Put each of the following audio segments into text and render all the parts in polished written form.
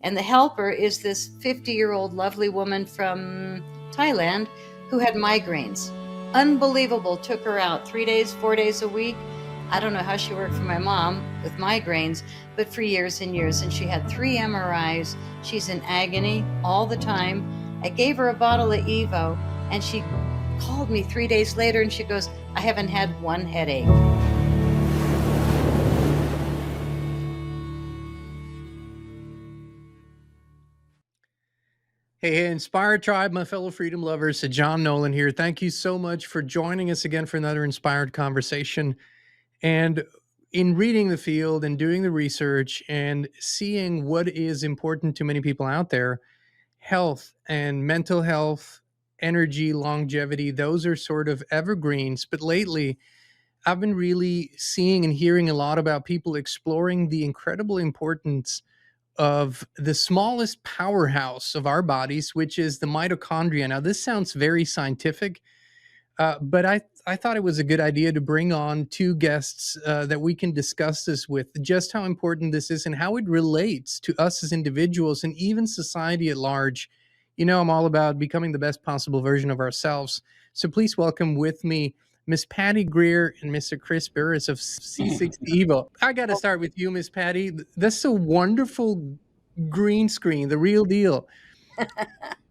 And the helper is this 50-year-old lovely woman from Thailand who had migraines. Unbelievable. Took her out 3 days, 4 days a week. I don't know how she worked for my mom with migraines, but for years and years. And she had 3 MRIs. She's in agony all the time. I gave her a bottle of EVO, and she called me 3 days later and she goes, I haven't had one headache. Hey, Inspired Tribe, my fellow freedom lovers, John Nolan here. Thank you so much for joining us again for another inspired conversation. And in reading the field and doing the research and seeing what is important to many people out there, health and mental health, energy, longevity, those are sort of evergreens. But lately, I've been really seeing and hearing a lot about people exploring the incredible importance of the smallest powerhouse of our bodies, which is the mitochondria. Now, this sounds very scientific, but I thought it was a good idea to bring on two guests that we can discuss this with, just how important this is and how it relates to us as individuals and even society at large. You know, I'm all about becoming the best possible version of ourselves. So please welcome with me Miss Patty Greer and Mr. Chris Burres of C60 EVO. I got to start with you, Miss Patty. That's a wonderful green screen, the real deal.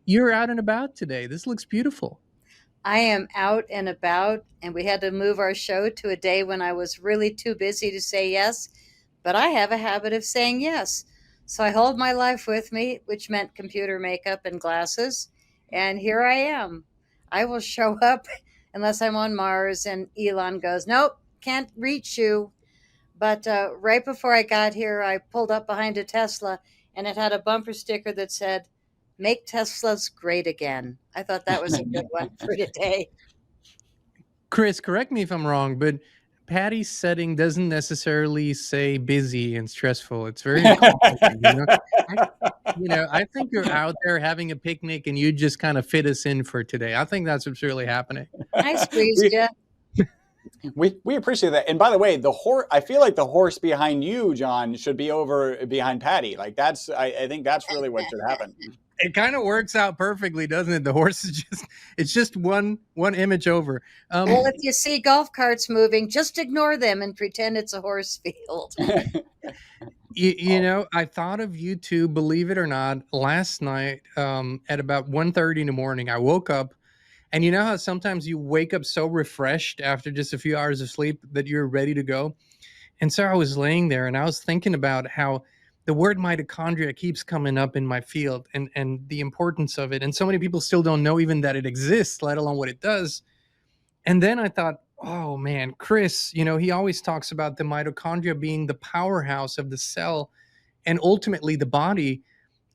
You're out and about today. This looks beautiful. I am out and about, and we had to move our show to a day when I was really too busy to say yes, but I have a habit of saying yes. So I hold my life with me, which meant computer makeup and glasses, and here I am. I will show up unless I'm on Mars and Elon goes, nope, can't reach you. But right before I got here, I pulled up behind a Tesla, and it had a bumper sticker that said, make Teslas great again. I thought that was a good one for today. Chris, correct me if I'm wrong, but Patty's setting doesn't necessarily say busy and stressful. It's very calming, I think you're out there having a picnic and you just kind of fit us in for today. I think that's what's really happening. I squeezed you. We appreciate that. And by the way, I feel like the horse behind you, John, should be over behind Patty. Like I think that's really what should happen. It kind of works out perfectly, doesn't it? The horse is it's just one image over. Well, if you see golf carts moving, just ignore them and pretend it's a horse field. I thought of you two, believe it or not, last night at about 1:30 in the morning. I woke up, and you know how sometimes you wake up so refreshed after just a few hours of sleep that you're ready to go? And so I was laying there and I was thinking about how the word mitochondria keeps coming up in my field and the importance of it. And so many people still don't know even that it exists, let alone what it does. And then I thought, oh man, Chris, he always talks about the mitochondria being the powerhouse of the cell and ultimately the body.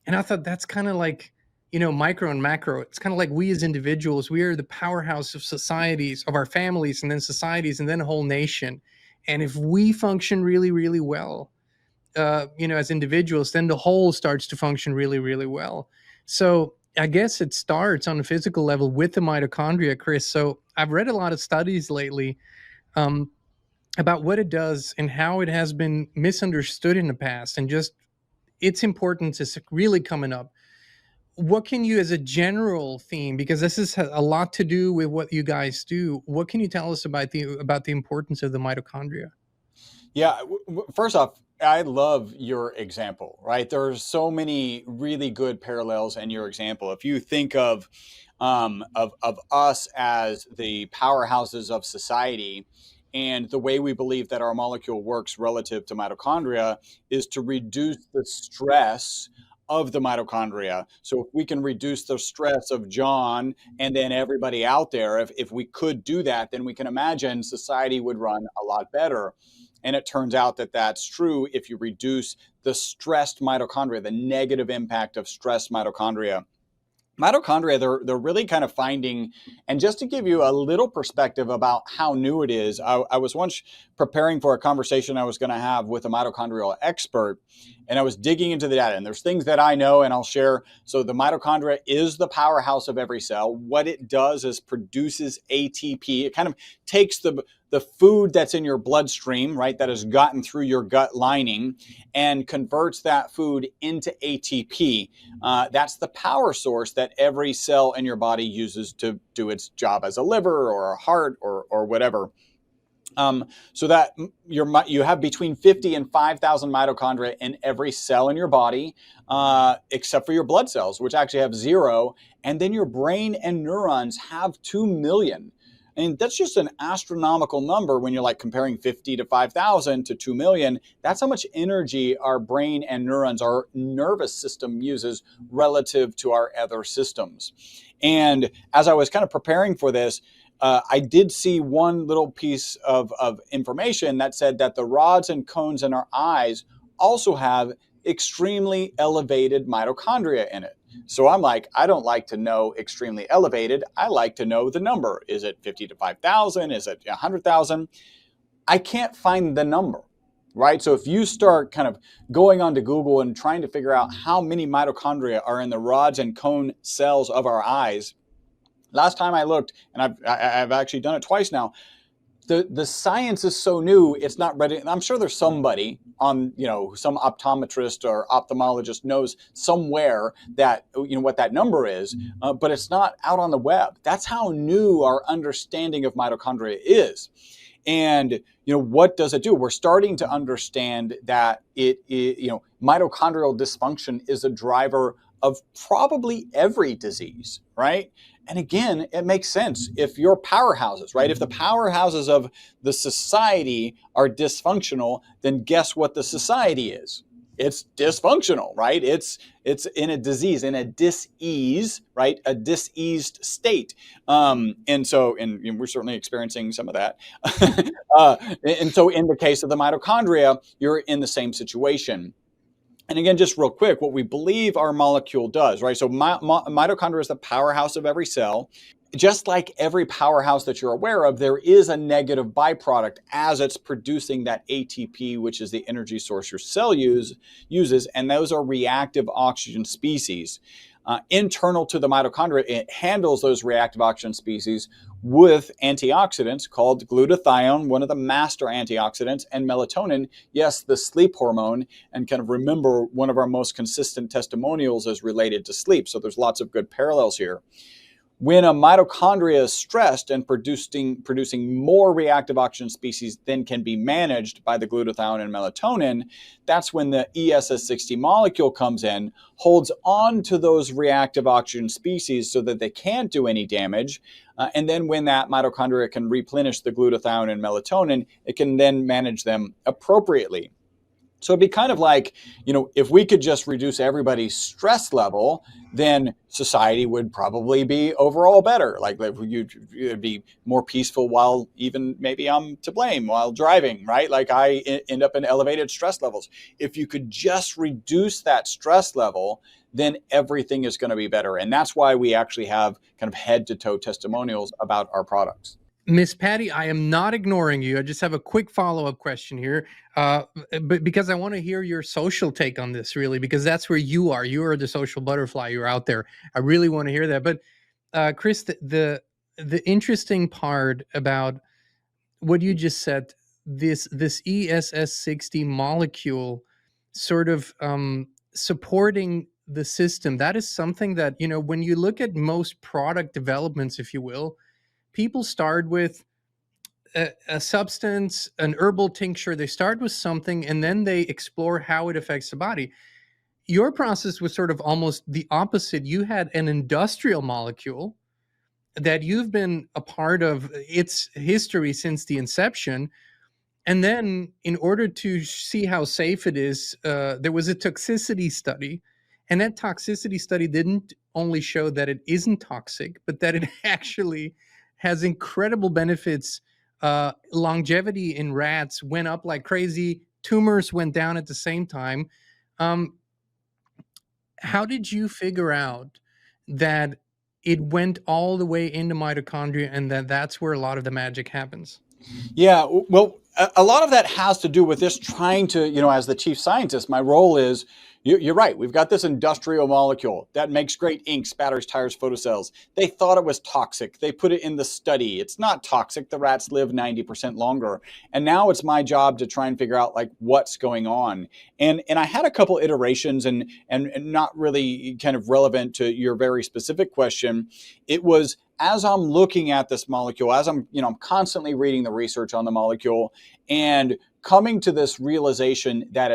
And I thought that's kind of like, micro and macro. It's kind of like we as individuals, we are the powerhouse of societies, of our families, and then societies, and then a whole nation. And if we function really, really well, as individuals, then the whole starts to function really, really well. So I guess it starts on a physical level with the mitochondria, Chris. So I've read a lot of studies lately about what it does and how it has been misunderstood in the past, and just its importance is really coming up. What can you, as a general theme, because this is a lot to do with what you guys do, what can you tell us about the importance of the mitochondria? Yeah, first off, I love your example, right? There's so many really good parallels in your example. If you think of us as the powerhouses of society, and the way we believe that our molecule works relative to mitochondria is to reduce the stress of the mitochondria. So if we can reduce the stress of John and then everybody out there, if we could do that, then we can imagine society would run a lot better. And it turns out that that's true if you reduce the stressed mitochondria, the negative impact of stressed mitochondria. Mitochondria, they're really kind of finding, and just to give you a little perspective about how new it is, I was once preparing for a conversation I was going to have with a mitochondrial expert, and I was digging into the data, and there's things that I know and I'll share. So the mitochondria is the powerhouse of every cell. What it does is produces ATP. It kind of takes the the food that's in your bloodstream, right, that has gotten through your gut lining and converts that food into ATP. That's the power source that every cell in your body uses to do its job as a liver or a heart or whatever. So that you have between 50 and 5,000 mitochondria in every cell in your body, except for your blood cells, which actually have 0. And then your brain and neurons have 2 million. And that's just an astronomical number when you're like comparing 50 to 5,000 to 2 million. That's how much energy our brain and neurons, our nervous system uses relative to our other systems. And as I was kind of preparing for this, I did see one little piece of information that said that the rods and cones in our eyes also have extremely elevated mitochondria in it. So I'm like, I don't like to know extremely elevated. I like to know the number. Is it 50 to 5,000? Is it 100,000? I can't find the number, right? So if you start kind of going onto Google and trying to figure out how many mitochondria are in the rods and cone cells of our eyes, last time I looked, and I've actually done it twice now, the science is so new, it's not ready. I'm sure there's somebody on, some optometrist or ophthalmologist knows somewhere that, what that number is, but it's not out on the web. That's how new our understanding of mitochondria is. And, what does it do? We're starting to understand that mitochondrial dysfunction is a driver of probably every disease, right? And again, it makes sense. If your powerhouses, right? If the powerhouses of the society are dysfunctional, then guess what the society is? It's dysfunctional, right? It's in a disease, in a dis-ease, right? A diseased state. And we're certainly experiencing some of that. And so in the case of the mitochondria, you're in the same situation. And again, just real quick, what we believe our molecule does, right? So mitochondria is the powerhouse of every cell. Just like every powerhouse that you're aware of, there is a negative byproduct as it's producing that ATP, which is the energy source your cell uses, and those are reactive oxygen species. Internal to the mitochondria, it handles those reactive oxygen species with antioxidants called glutathione, one of the master antioxidants, and melatonin, yes, the sleep hormone. And kind of remember, one of our most consistent testimonials is related to sleep. So there's lots of good parallels here. When a mitochondria is stressed and producing more reactive oxygen species than can be managed by the glutathione and melatonin, that's when the ESS60 molecule comes in, holds on to those reactive oxygen species so that they can't do any damage. And then when that mitochondria can replenish the glutathione and melatonin, it can then manage them appropriately. So it'd be kind of like, if we could just reduce everybody's stress level, then society would probably be overall better. Like it'd be more peaceful while even maybe I'm to blame while driving, right? Like I end up in elevated stress levels. If you could just reduce that stress level, then everything is going to be better. And that's why we actually have kind of head to toe testimonials about our products. Miss Patty, I am not ignoring you. I just have a quick follow-up question here, but because I want to hear your social take on this, really, because that's where you are. You are the social butterfly. You're out there. I really want to hear that. But Chris, the interesting part about what you just said, this ESS60 molecule, sort of supporting the system. That is something that when you look at most product developments, if you will. People start with a substance, an herbal tincture. They start with something and then they explore how it affects the body. Your process was sort of almost the opposite. You had an industrial molecule that you've been a part of its history since the inception. And then in order to see how safe it is, there was a toxicity study. And that toxicity study didn't only show that it isn't toxic, but that it actually has incredible benefits. Longevity in rats went up like crazy. Tumors went down at the same time. How did you figure out that it went all the way into mitochondria and that's where a lot of the magic happens? Yeah, well, a lot of that has to do with this trying to, as the chief scientist, my role is You're right. We've got this industrial molecule that makes great ink, spatters, tires, photocells. They thought it was toxic. They put it in the study. It's not toxic. The rats live 90% longer. And now it's my job to try and figure out like what's going on. And I had a couple iterations and not really kind of relevant to your very specific question. It was as I'm looking at this molecule, as I'm constantly reading the research on the molecule and coming to this realization that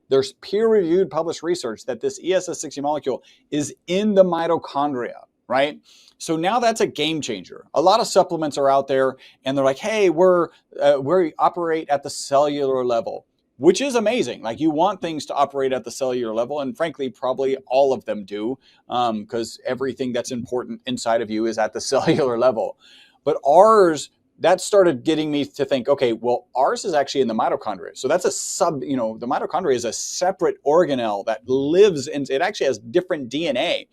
there's peer-reviewed published research that this ESS60 molecule is in the mitochondria, right? So now that's a game changer. A lot of supplements are out there and they're like, hey, we operate at the cellular level, which is amazing. Like you want things to operate at the cellular level. And frankly, probably all of them do, because everything that's important inside of you is at the cellular level. But that started getting me to think, okay, well, ours is actually in the mitochondria. So that's the mitochondria is a separate organelle that lives in, it actually has different DNA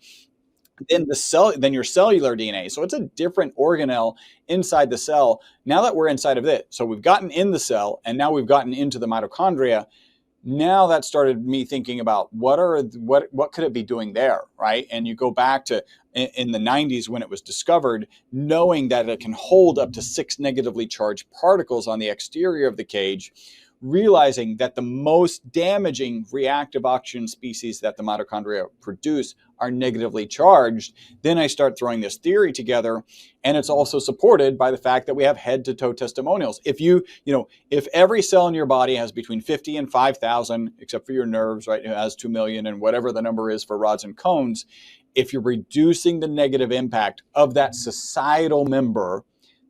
than your cellular DNA. So it's a different organelle inside the cell. Now that we're inside of it, so we've gotten in the cell and now we've gotten into the mitochondria. Now that started me thinking about what could it be doing there, right? And you go back to in the 90s when it was discovered, knowing that it can hold up to 6 negatively charged particles on the exterior of the cage, realizing that the most damaging reactive oxygen species that the mitochondria produce are negatively charged. Then I start throwing this theory together, and it's also supported by the fact that we have head-to-toe testimonials. If every cell in your body has between 50 and 5,000, except for your nerves, right, it has 2 million and whatever the number is for rods and cones, if you're reducing the negative impact of that societal member,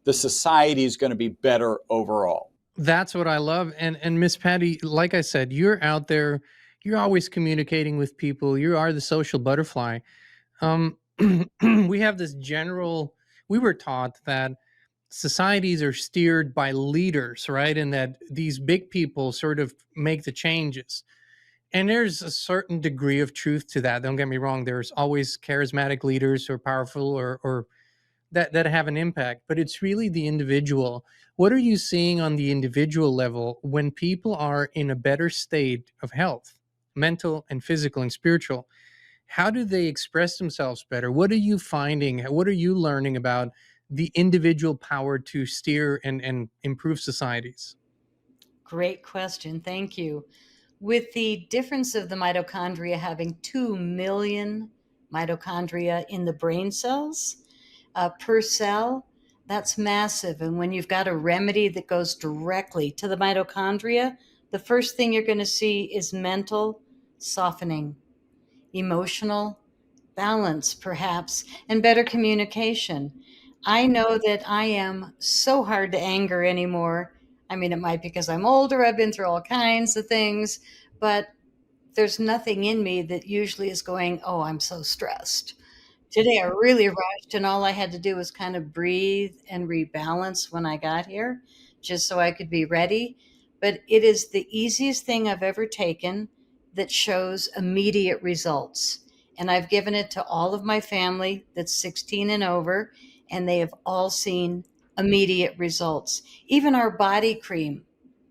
the society is going to be better overall. That's what I love. And Miss Patty, like I said, you're out there, you're always communicating with people. You are the social butterfly. We have this we were taught that societies are steered by leaders, right? And that these big people sort of make the changes. And there's a certain degree of truth to that. Don't get me wrong. There's always charismatic leaders who are powerful or that have an impact, but it's really the individual. What are you seeing on the individual level when people are in a better state of health, mental and physical and spiritual? How do they express themselves better? What are you finding? What are you learning about the individual power to steer and improve societies? Great question. Thank you. With the difference of the mitochondria having 2 million mitochondria in the brain cells per cell, that's massive. And when you've got a remedy that goes directly to the mitochondria, the first thing you're going to see is mental softening, emotional balance, perhaps, and better communication. I know that I am so hard to anger anymore. I mean, it might be because I'm older, I've been through all kinds of things, but there's nothing in me that usually is going, oh, I'm so stressed. Today I really rushed, and all I had to do was kind of breathe and rebalance when I got here, just so I could be ready. But it is the easiest thing I've ever taken that shows immediate results. And I've given it to all of my family that's 16 and over, and they have all seen immediate results. Even our body cream,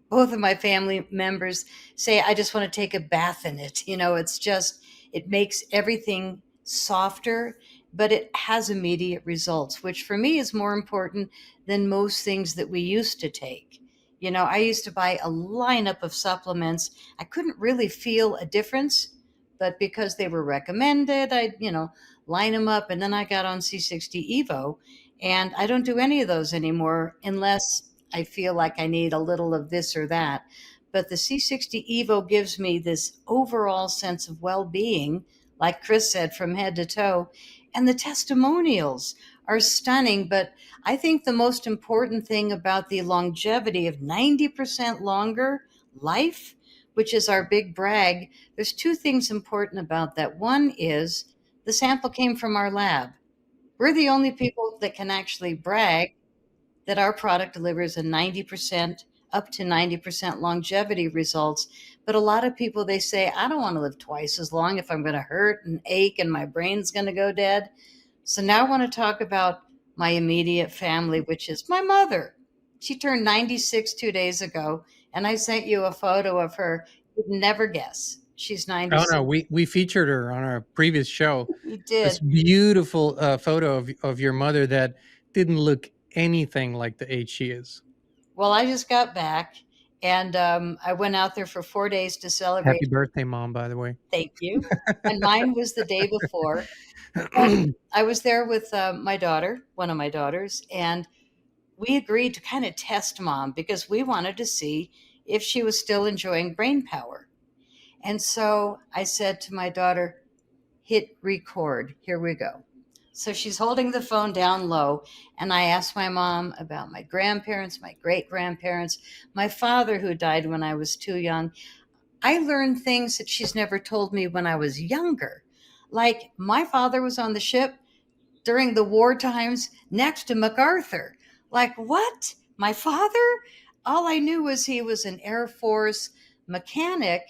both of my family members say, I just want to take a bath in it. It makes everything softer, but it has immediate results, which for me is more important than most things that we used to take. I used to buy a lineup of supplements. I couldn't really feel a difference, but because they were recommended, I'd, line them up. And then I got on C60 EVO, and I don't do any of those anymore unless I feel like I need a little of this or that. But the C60 EVO gives me this overall sense of well-being, like Chris said, from head to toe. And the testimonials are stunning. But I think the most important thing about the longevity of 90% longer life, which is our big brag, there's two things important about that. One is the sample came from our lab. We're the only people that can actually brag that our product delivers a 90% up to 90% longevity results. But a lot of people, they say, I don't want to live twice as long if I'm going to hurt and ache and my brain's going to go dead. So now I want to talk about my immediate family, which is my mother. She turned 96 2 days ago, and I sent you a photo of her You'd never guess. She's Oh 96. no, we featured her on our previous show. You This did. beautiful photo of your mother that didn't look anything like the age she is. Well, I just got back, and I went out there for 4 days to Happy celebrate. birthday, mom! By the way. Thank you. And mine was the day before. But I was there with my daughter, one of my daughters, and we agreed to kind of test mom because we wanted to see if she was still enjoying brain power. And so I said to my daughter, hit record. Here we go. So she's holding the phone down low, and I asked my mom about my grandparents, my great grandparents, my father who died when I was too young. I learned things that she's never told me when I was younger. Like my father was on the ship during the war times next to MacArthur. Like, what? My father? All I knew was he was an Air Force mechanic,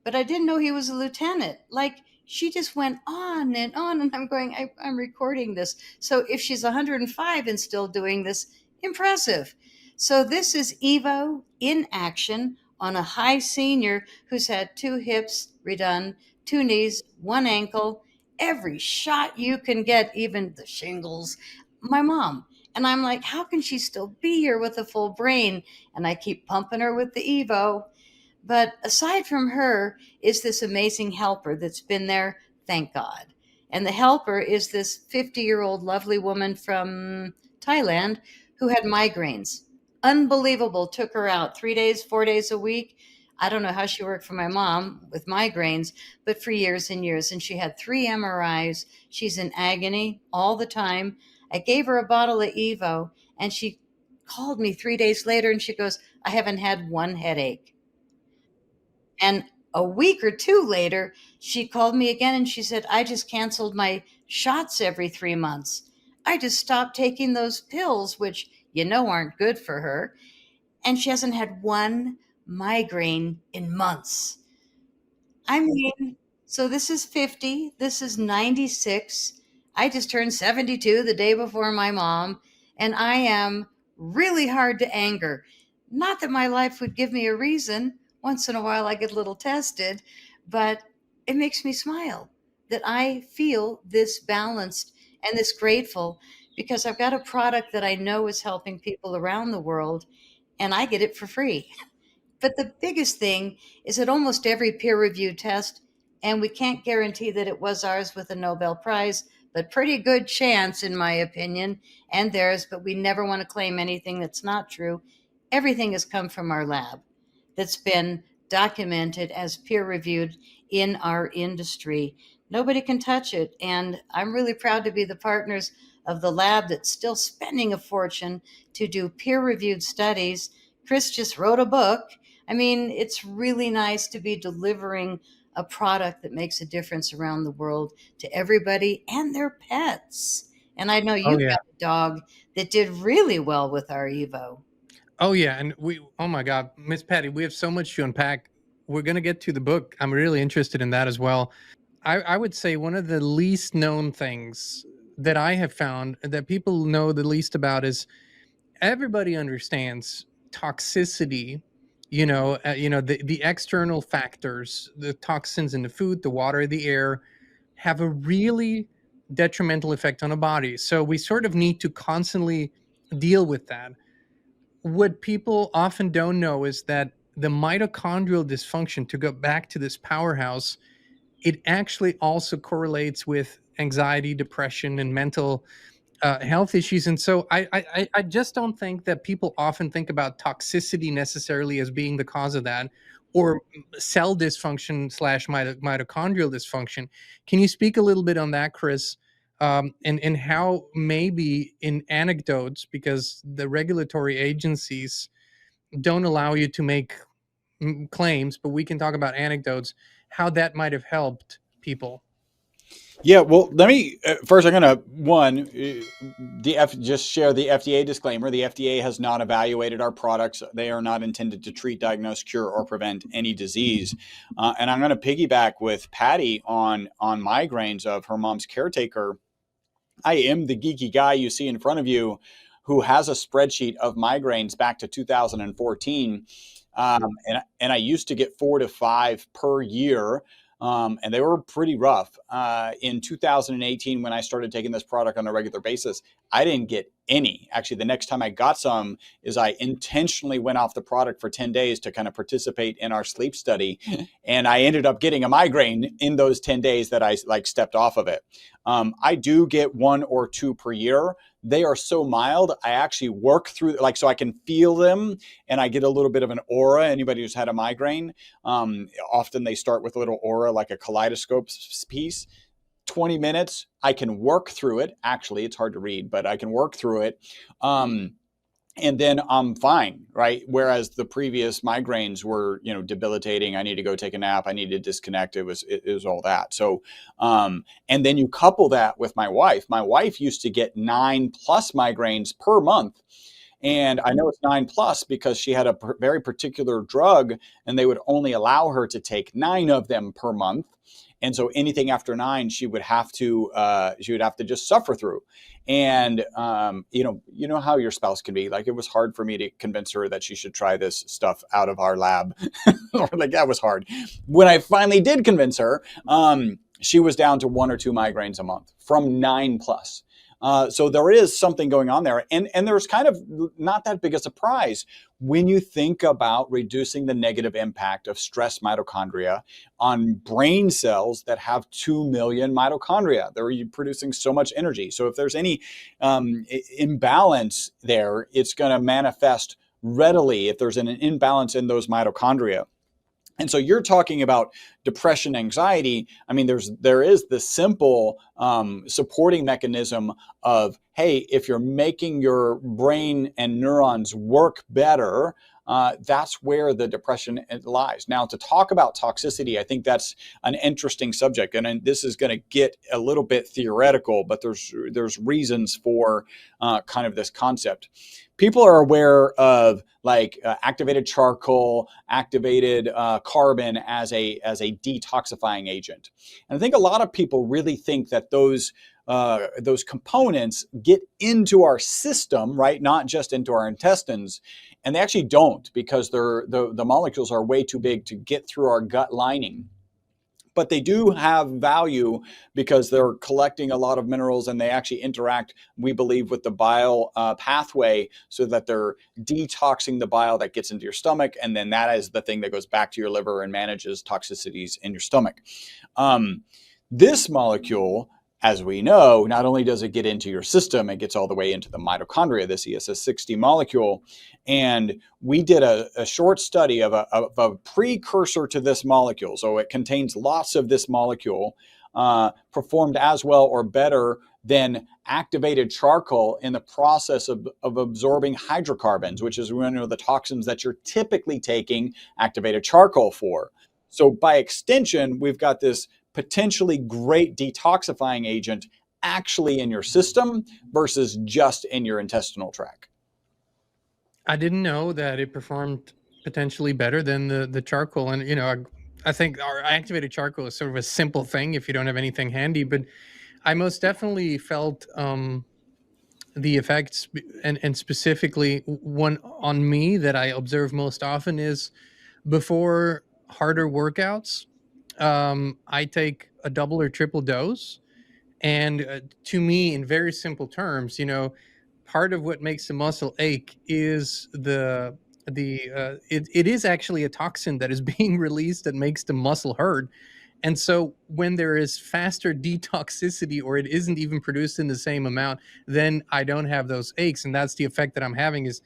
but I didn't know he was a lieutenant. Like, she just went on, and I'm going, I'm recording this. So if she's 105 and still doing this, impressive. So this is Evo in action on a high senior who's had 2 hips redone, 2 knees, 1 ankle, every shot you can get, even the shingles. My mom. And I'm like, how can she still be here with a full brain? And I keep pumping her with the Evo. But aside from her is this amazing helper that's been there, thank God. And the helper is this 50-year-old lovely woman from Thailand who had migraines. Unbelievable. Took her out 3 days, 4 days a week. I don't know how she worked for my mom with migraines, but for years and years. And she had 3 MRIs. She's in agony all the time. I gave her a bottle of Evo, and she called me 3 days later and she goes, I haven't had one headache. And a week or two later, she called me again and she said, I just canceled my shots every 3 months. I just stopped taking those pills, which aren't good for her. And she hasn't had one migraine in months. I mean, so this is 50, this is 96. I just turned 72 the day before my mom, and I am really hard to anger. Not that my life would give me a reason. Once in a while, I get a little tested, but it makes me smile that I feel this balanced and this grateful because I've got a product that I know is helping people around the world, and I get it for free. But the biggest thing is that almost every peer reviewed test, and we can't guarantee that it was ours with a Nobel Prize, but pretty good chance, in my opinion, and theirs, but we never want to claim anything that's not true. Everything has come from our lab that's been documented as peer reviewed in our industry. Nobody can touch it. And I'm really proud to be the partners of the lab that's still spending a fortune to do peer reviewed studies. Chris just wrote a book. I mean, it's really nice to be delivering a product that makes a difference around the world to everybody and their pets. And I know Oh you've yeah. got a dog that did really well with our Evo. Oh yeah, and oh my God, Miss Patty, we have so much to unpack. We're gonna get to the book. I'm really interested in that as well. I would say one of the least known things that I have found that people know the least about is everybody understands toxicity. The external factors, the toxins in the food, the water, the air, have a really detrimental effect on a body. So we sort of need to constantly deal with that. What people often don't know is that the mitochondrial dysfunction, to go back to this powerhouse, it actually also correlates with anxiety, depression, and mental health issues. And so I just don't think that people often think about toxicity necessarily as being the cause of that, or cell dysfunction slash mitochondrial dysfunction. Can you speak a little bit on that, Chris? And how maybe in anecdotes, because the regulatory agencies don't allow you to make claims, but we can talk about anecdotes, how that might have helped people. Yeah, well, let me first. I'm gonna just share the FDA disclaimer. The FDA has not evaluated our products. They are not intended to treat, diagnose, cure, or prevent any disease. And I'm going to piggyback with Patty on migraines of her mom's caretaker. I am the geeky guy you see in front of you, who has a spreadsheet of migraines back to 2014. And I used to get 4 to 5 per year. And they were pretty rough. In 2018, when I started taking this product on a regular basis, I didn't get any. Actually, the next time I got some is I intentionally went off the product for 10 days to kind of participate in our sleep study. And I ended up getting a migraine in those 10 days that I like stepped off of it. I do get 1 or 2 per year. They are so mild. I actually work through, like, so I can feel them and I get a little bit of an aura. Anybody who's had a migraine, often they start with a little aura, like a kaleidoscope piece. 20 minutes, I can work through it. Actually, it's hard to read, but I can work through it. And then I'm fine, right? Whereas the previous migraines were, debilitating. I need to go take a nap. I need to disconnect. It was all that. So, and then you couple that with my wife. My wife used to get 9+ migraines per month. And I know it's 9+ because she had a very particular drug and they would only allow her to take 9 of them per month. And so anything after 9, she would have to just suffer through. And, you know how your spouse can be. Like, it was hard for me to convince her that she should try this stuff out of our lab. Like, that was hard. When I finally did convince her, she was down to 1 or 2 migraines a month from 9+. So there is something going on there. And there's kind of not that big a surprise when you think about reducing the negative impact of stress mitochondria on brain cells that have 2 million mitochondria. They're producing so much energy. So if there's any imbalance there, it's going to manifest readily if there's an imbalance in those mitochondria. And so you're talking about depression, anxiety. I mean, there is the simple supporting mechanism of, hey, if you're making your brain and neurons work better, that's where the depression lies. Now, to talk about toxicity, I think that's an interesting subject. And this is going to get a little bit theoretical, but there's reasons for kind of this concept. People are aware of like activated charcoal, activated carbon as a detoxifying agent. And I think a lot of people really think that those components get into our system, right? Not just into our intestines. And they actually don't, because the molecules are way too big to get through our gut lining. But they do have value because they're collecting a lot of minerals and they actually interact, we believe, with the bile pathway so that they're detoxing the bile that gets into your stomach. And then that is the thing that goes back to your liver and manages toxicities in your stomach. This molecule, as we know, not only does it get into your system, it gets all the way into the mitochondria, this ESS60 molecule. And we did a short study of a precursor to this molecule. So it contains lots of this molecule, performed as well or better than activated charcoal in the process of absorbing hydrocarbons, which is one of the toxins that you're typically taking activated charcoal for. So by extension, we've got this potentially great detoxifying agent actually in your system versus just in your intestinal tract. I didn't know that it performed potentially better than the charcoal. And, I think our activated charcoal is sort of a simple thing if you don't have anything handy, but I most definitely felt the effects, and specifically one on me that I observe most often is before harder workouts, I take a double or triple dose. And to me, in very simple terms, part of what makes the muscle ache is it is actually a toxin that is being released that makes the muscle hurt. And so when there is faster detoxicity, or it isn't even produced in the same amount, then I don't have those aches. And that's the effect that I'm having is,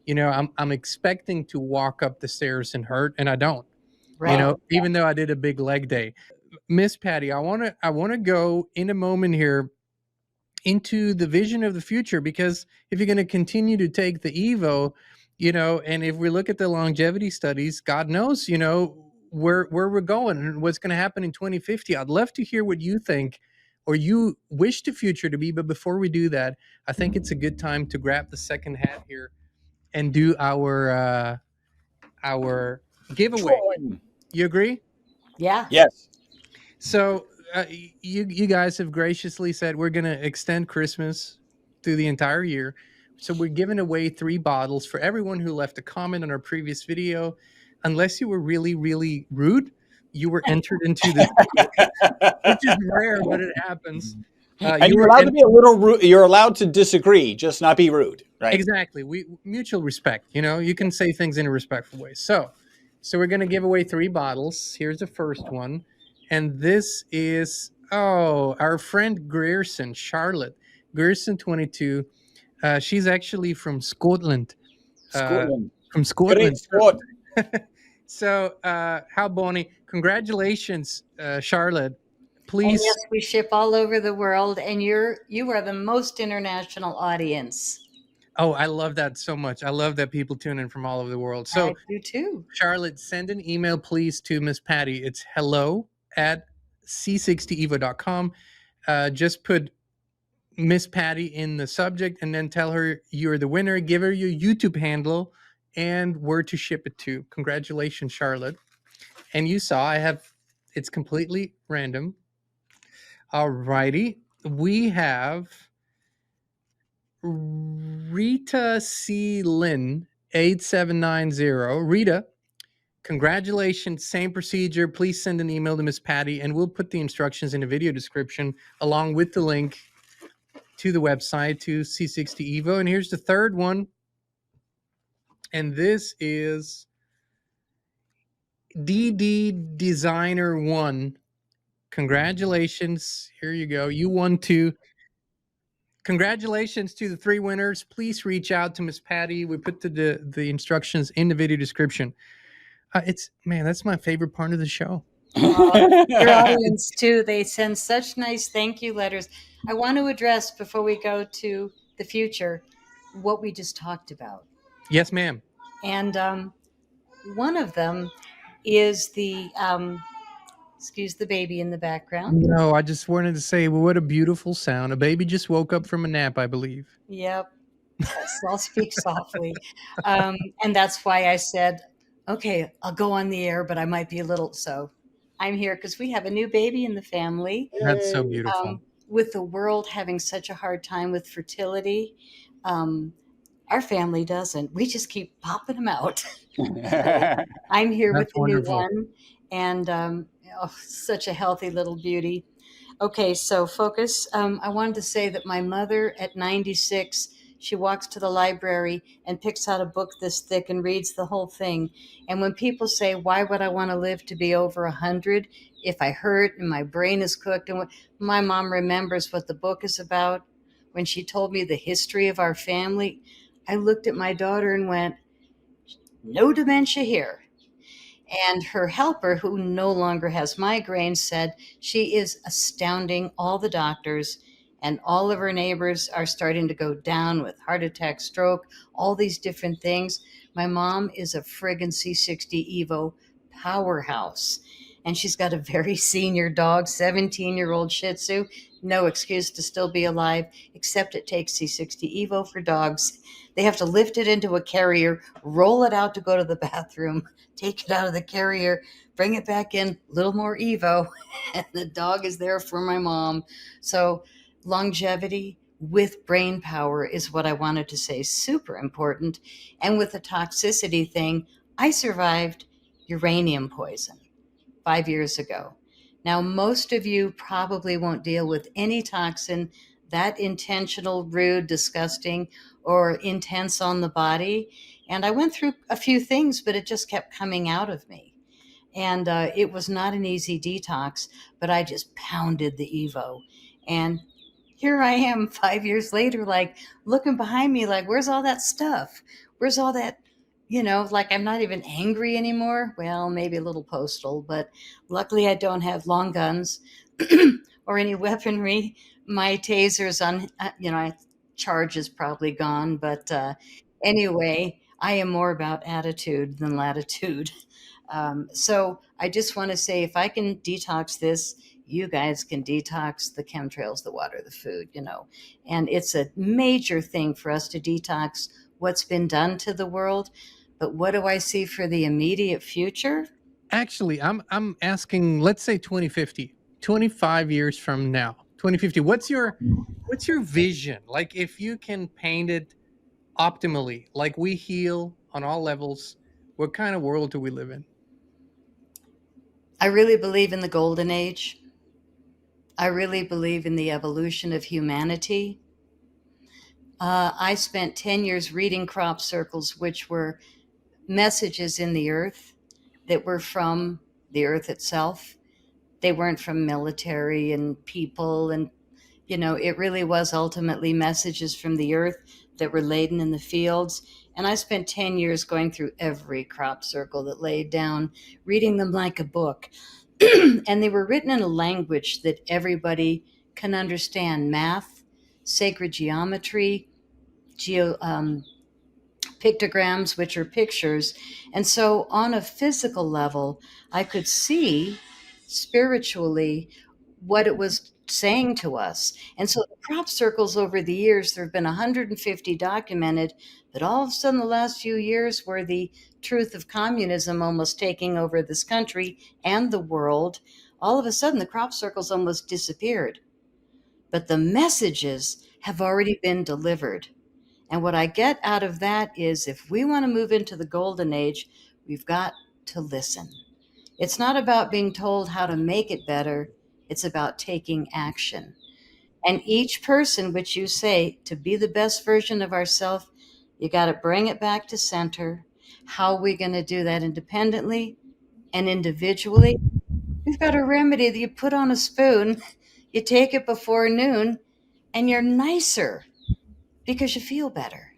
I'm expecting to walk up the stairs and hurt, and I don't. Right. Even though I did a big leg day. Miss Patty, I want to go in a moment here into the vision of the future, because if you're going to continue to take the EVO, and if we look at the longevity studies, God knows, where we're going and what's going to happen in 2050. I'd love to hear what you think or you wish the future to be. But before we do that, I think it's a good time to grab the second hat here and do our giveaway. You agree? Yeah. Yes. So you guys have graciously said we're going to extend Christmas through the entire year. So we're giving away 3 bottles for everyone who left a comment on our previous video. unless you were really, really rude, you were entered into this, which is rare, but it happens. And you're allowed to be a little rude. You're allowed to disagree, just not be rude, right? Exactly. We mutual respect. You can say things in a respectful way. So we're gonna give away 3 bottles. Here's the first one, and this is our friend Grierson, Charlotte Grierson, 22. She's actually from Scotland. Scotland. From Scotland. Great Scot. So, how Bonnie, congratulations, Charlotte. Please. And yes, we ship all over the world, and you are the most international audience. Oh, I love that so much. I love that people tune in from all over the world. So I do too. Charlotte, send an email, please, to Miss Patty. It's hello@c60evo.com. Just put Miss Patty in the subject and then tell her you're the winner. Give her your YouTube handle and where to ship it to. Congratulations, Charlotte. And you saw it's completely random. All righty. We have Rita C. Lynn, 8790. Rita, congratulations. Same procedure. Please send an email to Miss Patty, and we'll put the instructions in the video description along with the link to the website, to C60 EVO. And here's the third one. And this is DD Designer 1. Congratulations. Here you go. You won 2. Congratulations to the 3 winners. Please reach out to Miss Patty. We put the instructions in the video description. That's my favorite part of the show. Your audience too. They send such nice thank you letters. I want to address, before we go to the future, what we just talked about. Yes, ma'am. And one of them is the excuse the baby in the background. No, I just wanted to say, well, what a beautiful sound. A baby just woke up from a nap, I believe. Yep. I'll speak softly. And that's why I said, okay, I'll go on the air, but I might be a little, so I'm here because we have a new baby in the family. That's so beautiful. With the world having such a hard time with fertility, our family doesn't. We just keep popping them out. So I'm here with the new one, and such a healthy little beauty. Okay, so focus. I wanted to say that my mother at 96, she walks to the library and picks out a book this thick and reads the whole thing. And when people say, why would I want to live to be over 100 if I hurt and my brain is cooked? And my mom remembers what the book is about. When she told me the history of our family, I looked at my daughter and went, no dementia here. And her helper, who no longer has migraines, said she is astounding. All the doctors and all of her neighbors are starting to go down with heart attack, stroke, all these different things. My mom is a friggin' C60 EVO powerhouse. And she's got a very senior dog, 17-year-old Shih Tzu. No excuse to still be alive, except it takes C60 EVO for dogs. They have to lift it into a carrier, roll it out to go to the bathroom, take it out of the carrier, bring it back in, a little more EVO, and the dog is there for my mom. So longevity with brain power is what I wanted to say, super important. And with the toxicity thing, I survived uranium poison 5 years ago. Now, most of you probably won't deal with any toxin that intentional, rude, disgusting, or intense on the body. And I went through a few things, but it just kept coming out of me. And it was not an easy detox, but I just pounded the EVO. And here I am 5 years later, like looking behind me, like, where's all that stuff? Where's all that? Like I'm not even angry anymore. Well, maybe a little postal, but luckily I don't have long guns or any weaponry. My taser's charge is probably gone. But anyway, I am more about attitude than latitude. So I just want to say, if I can detox this, you guys can detox the chemtrails, the water, the food, and it's a major thing for us to detox what's been done to the world. But what do I see for the immediate future? Actually, I'm asking, let's say 2050, 25 years from now, 2050. What's your vision? Like, if you can paint it optimally, like we heal on all levels, What kind of world do we live in? I really believe in the golden age. I really believe in the evolution of humanity. I spent 10 years reading crop circles, which were messages in the earth that were from the earth itself. They weren't from military and people. And, it really was ultimately messages from the earth that were laden in the fields. And I spent 10 years going through every crop circle that laid down, reading them like a book. And they were written in a language that everybody can understand: math, sacred geometry, pictograms, which are pictures. And so, on a physical level, I could see spiritually what it was saying to us. And so, the crop circles over the years, there have been 150 documented, but all of a sudden, the last few years, where the truth of communism almost taking over this country and the world, all of a sudden, the crop circles almost disappeared. But the messages have already been delivered. And what I get out of that is, if we want to move into the golden age, we've got to listen. It's not about being told how to make it better. It's about taking action. And each person, which you say, to be the best version of ourselves, you got to bring it back to center. How are we going to do that independently and individually? We've got a remedy that you put on a spoon, you take it before noon, and you're nicer because you feel better,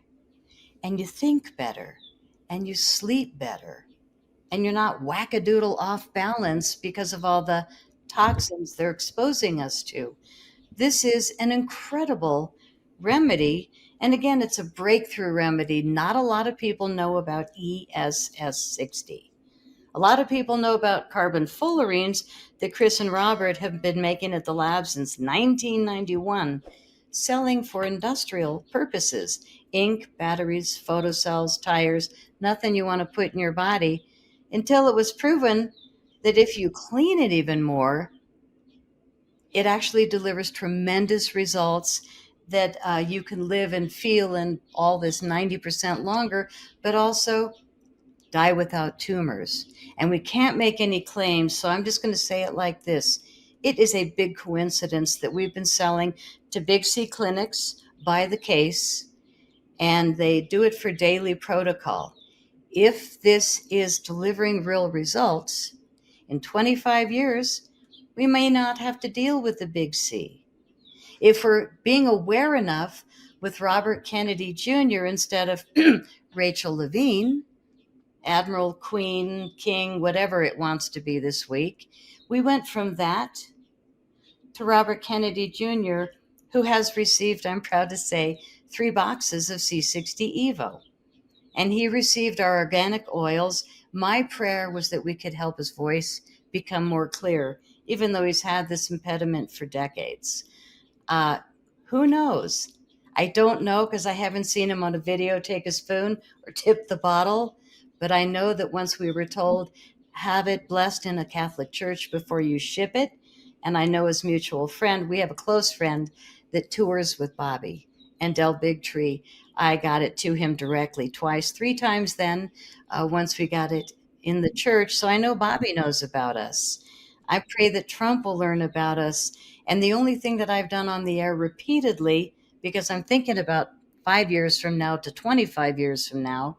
and you think better, and you sleep better, and you're not wackadoodle off balance because of all the toxins they're exposing us to. This is an incredible remedy. And again, it's a breakthrough remedy. Not a lot of people know about ESS60. A lot of people know about carbon fullerenes that Chris and Robert have been making at the lab since 1991, selling for industrial purposes: ink, batteries, photocells, tires, nothing you want to put in your body, until it was proven that if you clean it even more, it actually delivers tremendous results, that you can live and feel and all this 90% longer, but also die without tumors. And we can't make any claims, so I'm just going to say it like this. It is a big coincidence that we've been selling to big C clinics by the case, and they do it for daily protocol. If this is delivering real results, in 25 years, we may not have to deal with the big C. If we're being aware enough with Robert Kennedy Jr. instead of Rachel Levine, Admiral, Queen, King, whatever it wants to be this week, we went from that to Robert Kennedy Jr., who has received, I'm proud to say, 3 boxes of C60 EVO. And he received our organic oils. My prayer was that we could help his voice become more clear, even though he's had this impediment for decades. Who knows? I don't know, because I haven't seen him on a video take a spoon or tip the bottle. But I know that once we were told, have it blessed in a Catholic church before you ship it. And I know his mutual friend, we have a close friend that tours with Bobby and Del Bigtree. I got it to him directly twice, 3 times then, once we got it in the church. So I know Bobby knows about us. I pray that Trump will learn about us. And the only thing that I've done on the air repeatedly, because I'm thinking about 5 years from now to 25 years from now,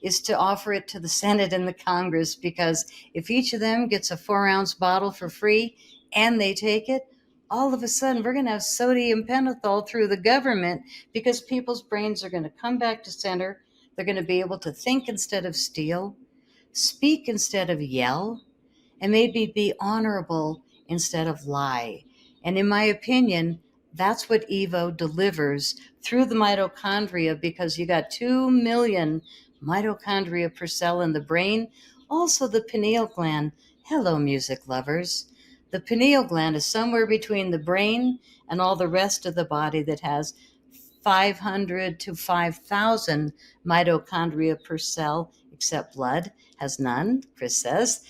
is to offer it to the Senate and the Congress, because if each of them gets a 4-ounce bottle for free and they take it, all of a sudden we're going to have sodium pentothal through the government, because people's brains are going to come back to center. They're going to be able to think instead of steal, speak instead of yell, and maybe be honorable instead of lie. And in my opinion, that's what EVO delivers through the mitochondria, because you got 2 million mitochondria per cell in the brain. Also, the pineal gland. Hello, music lovers. The pineal gland is somewhere between the brain and all the rest of the body, that has 500 to 5,000 mitochondria per cell, except blood has none, Chris says.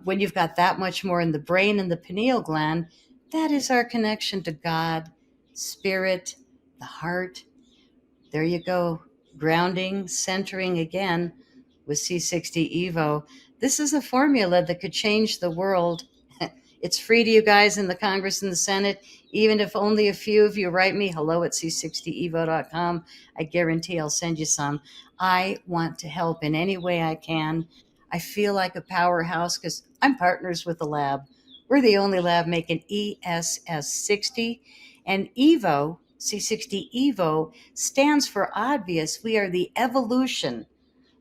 When you've got that much more in the brain and the pineal gland, that is our connection to God, spirit, the heart. There you go, grounding, centering again with C60 EVO. This is a formula that could change the world. It's free to you guys in the Congress and the Senate. Even if only a few of you write me hello at c60evo.com, I guarantee I'll send you some. I want to help in any way I can. I feel like a powerhouse because I'm partners with the lab. We're the only lab making ESS60, and EVO, C60 EVO, stands for obvious. We are the evolution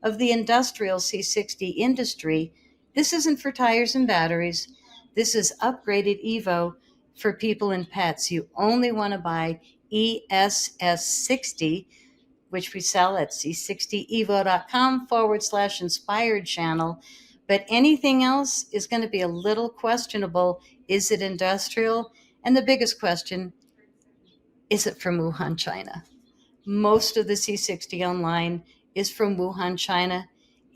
of the industrial C60 industry. This isn't for tires and batteries. This is upgraded EVO for people and pets. You only want to buy ESS60, which we sell at c60evo.com/inspired channel. But anything else is going to be a little questionable. Is it industrial? And the biggest question, is it from Wuhan, China? Most of the C60 online is from Wuhan, China.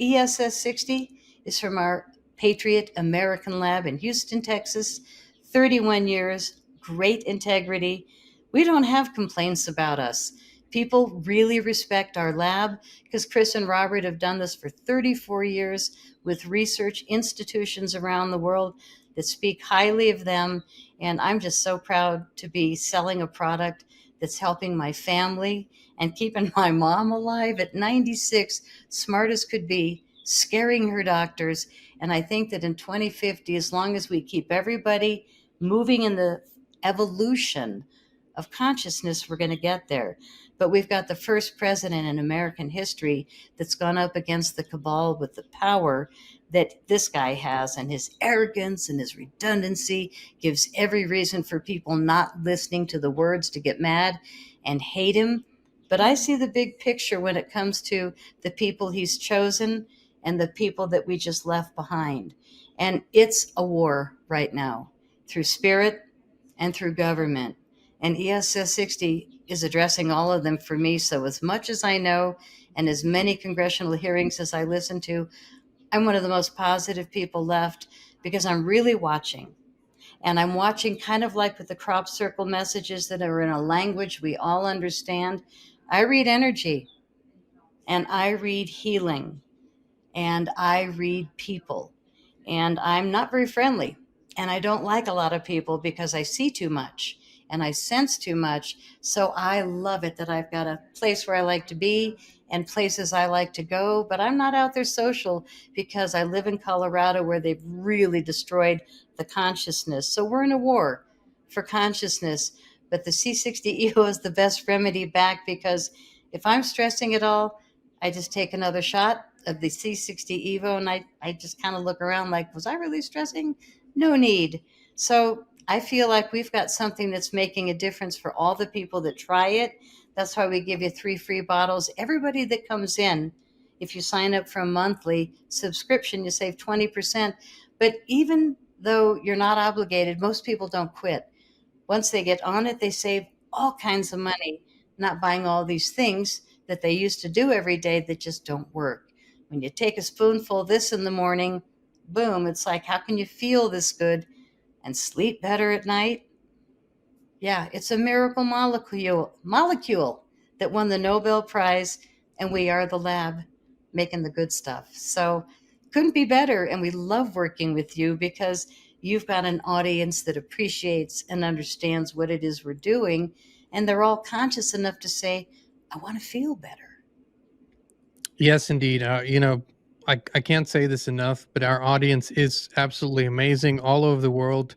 ESS60 is from our Patriot American Lab in Houston, Texas. 31 years, great integrity. We don't have complaints about us. People really respect our lab because Chris and Robert have done this for 34 years with research institutions around the world that speak highly of them. And I'm just so proud to be selling a product that's helping my family and keeping my mom alive at 96, smart as could be, scaring her doctors. And I think that in 2050, as long as we keep everybody moving in the evolution of consciousness, we're going to get there. But we've got the first president in American history that's gone up against the cabal with the power that this guy has, and his arrogance and his redundancy gives every reason for people not listening to the words to get mad and hate him. But I see the big picture when it comes to the people he's chosen and the people that we just left behind. And it's a war right now through spirit and through government. And ESS60 is addressing all of them for me. So as much as I know and as many congressional hearings as I listen to, I'm one of the most positive people left because I'm really watching. And I'm watching kind of like with the crop circle messages that are in a language we all understand. I read energy, and I read healing, and I read people. And I'm not very friendly, and I don't like a lot of people because I see too much and I sense too much. So I love it that I've got a place where I like to be and places I like to go, but I'm not out there social because I live in Colorado where they've really destroyed the consciousness. So we're in a war for consciousness, but the C60 EVO is the best remedy back because if I'm stressing at all, I just take another shot of the C60 EVO and I just kind of look around like, was I really stressing? No need. So I feel like we've got something that's making a difference for all the people that try it. That's why we give you 3 free bottles. Everybody that comes in, if you sign up for a monthly subscription, you save 20%. But even though you're not obligated, most people don't quit. Once they get on it, they save all kinds of money, not buying all these things that they used to do every day that just don't work. When you take a spoonful of this in the morning, boom, it's like, how can you feel this good and sleep better at night? Yeah, it's a miracle molecule that won the Nobel Prize, and we are the lab making the good stuff. So couldn't be better. And we love working with you because you've got an audience that appreciates and understands what it is we're doing. And they're all conscious enough to say, I want to feel better. Yes, indeed. I can't say this enough, but our audience is absolutely amazing all over the world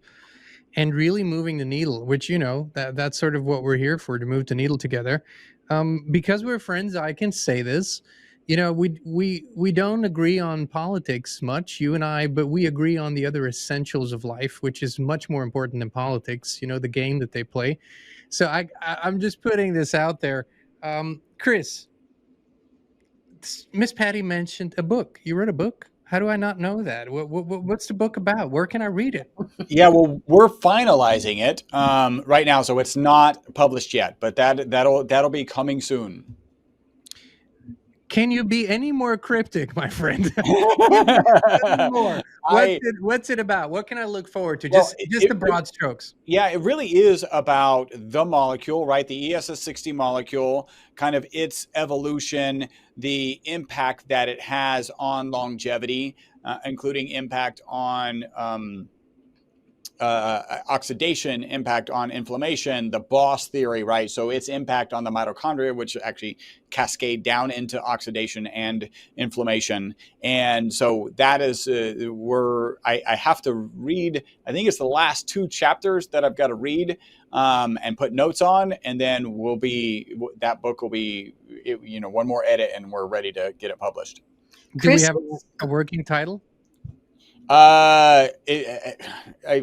and really moving the needle, which, that's sort of what we're here for, to move the needle together. Because we're friends, I can say this. We don't agree on politics much, you and I, but we agree on the other essentials of life, which is much more important than politics, the game that they play. So I'm just putting this out there. Chris, Miss Patty mentioned a book. You wrote a book? How do I not know that? What's the book about? Where can I read it? Yeah, well, we're finalizing it right now, so it's not published yet, but that'll be coming soon. Can you be any more cryptic, my friend? Give me a little more. I What's it about? What can I look forward to? well, Just the broad strokes. yeah, it really is about the molecule, right? The ESS60 molecule, kind of its evolution, the impact that it has on longevity, including impact on oxidation, impact on inflammation, the Boss theory, right? So its impact on the mitochondria, which actually cascade down into oxidation and inflammation. And so that is where I have to read. I think it's the last 2 chapters that I've got to read and put notes on, and then that book will be, one more edit, and we're ready to get it published. Do we Chris, have a working title?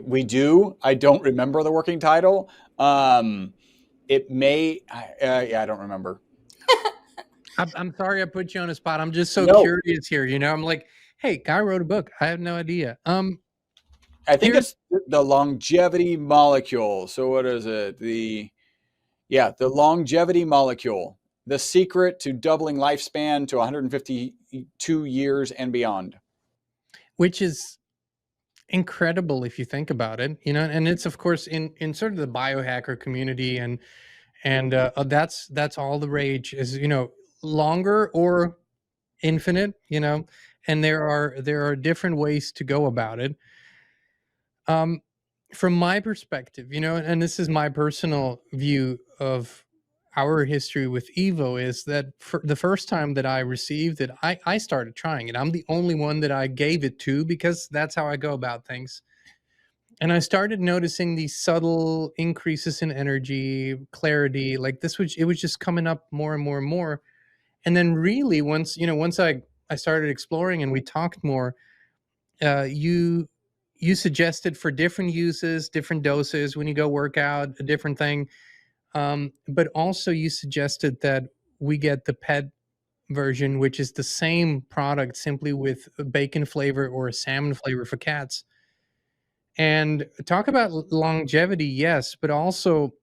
We do. I don't remember the working title. It may. Yeah, I don't remember. I'm sorry I put you on the spot. I'm just so No. curious here. I'm like, hey, guy wrote a book. I have no idea. I think it's the longevity molecule. So what is it? The longevity molecule. The secret to doubling lifespan to 152 years and beyond. Which is incredible if you think about it, and it's of course in sort of the biohacker community, and that's all the rage is, longer or infinite, and there are different ways to go about it. From my perspective, and this is my personal view of our history with Evo, is that for the first time that I received it, I started trying it. I'm the only one that I gave it to, because that's how I go about things. And I started noticing these subtle increases in energy, clarity, like it was just coming up more and more and more. And then really once I started exploring and we talked more, you suggested for different uses, different doses, when you go work out, a different thing. But also you suggested that we get the pet version, which is the same product, simply with a bacon flavor or a salmon flavor for cats. And talk about longevity, yes, but also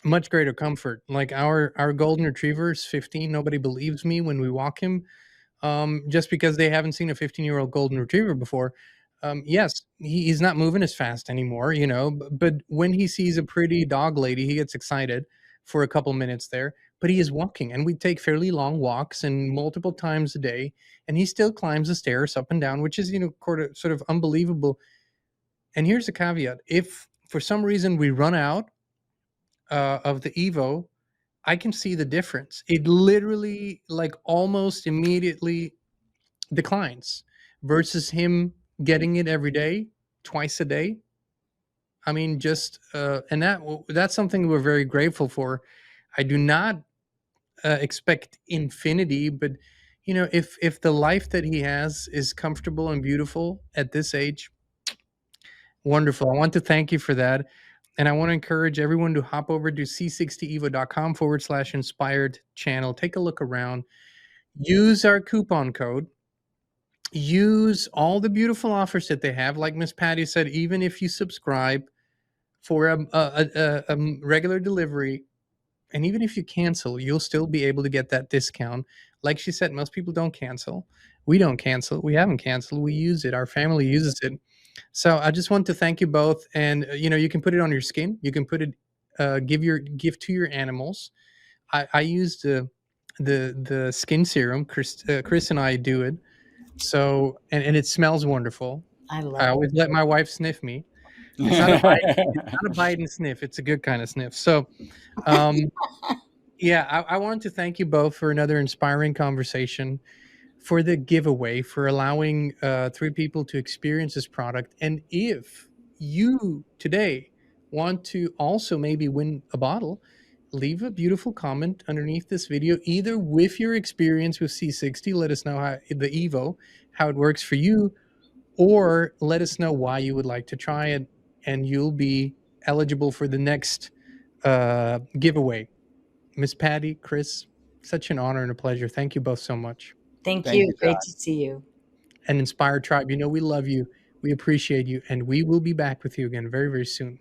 much greater comfort. Like our golden retriever is 15. Nobody believes me when we walk him, just because they haven't seen a 15-year-old golden retriever before. Yes, he's not moving as fast anymore, but when he sees a pretty dog lady, he gets excited for a couple minutes there. But he is walking, and we take fairly long walks and multiple times a day, and he still climbs the stairs up and down, which is, sort of unbelievable. And here's a caveat: if for some reason we run out of the Evo, I can see the difference. It literally, like, almost immediately declines versus him getting it every day, twice a day. I mean, just and that's something we're very grateful for. I do not expect infinity, but if the life that he has is comfortable and beautiful at this age, wonderful. I want to thank you for that. And I want to encourage everyone to hop over to c60evo.com/inspired channel. Take a look around. Use our coupon code. Use all the beautiful offers that they have. Like Miss Patty said, even if you subscribe for a regular delivery, and even if you cancel, you'll still be able to get that discount. Like she said, most people don't cancel. We don't cancel. We haven't canceled. We use it. Our family uses it. So I just want to thank you both. And you can put it on your skin. You can put it, give to your animals. I use the skin serum. Chris and I do it. So and it smells wonderful. I I love always let my wife sniff me. It's not a bite. It's not a bite and sniff. It's a good kind of sniff. So, yeah, I wanted to thank you both for another inspiring conversation, for the giveaway, for allowing 3 people to experience this product. And if you today want to also maybe win a bottle, leave a beautiful comment underneath this video, either with your experience with C60, let us know how the Evo, how it works for you, or let us know why you would like to try it, and you'll be eligible for the next giveaway. Miss Patty, Chris, such an honor and a pleasure. Thank you both so much. Thank Thank you. you, Great John. to see you. And Inspired Tribe, we love you, we appreciate you, and we will be back with you again very, very soon.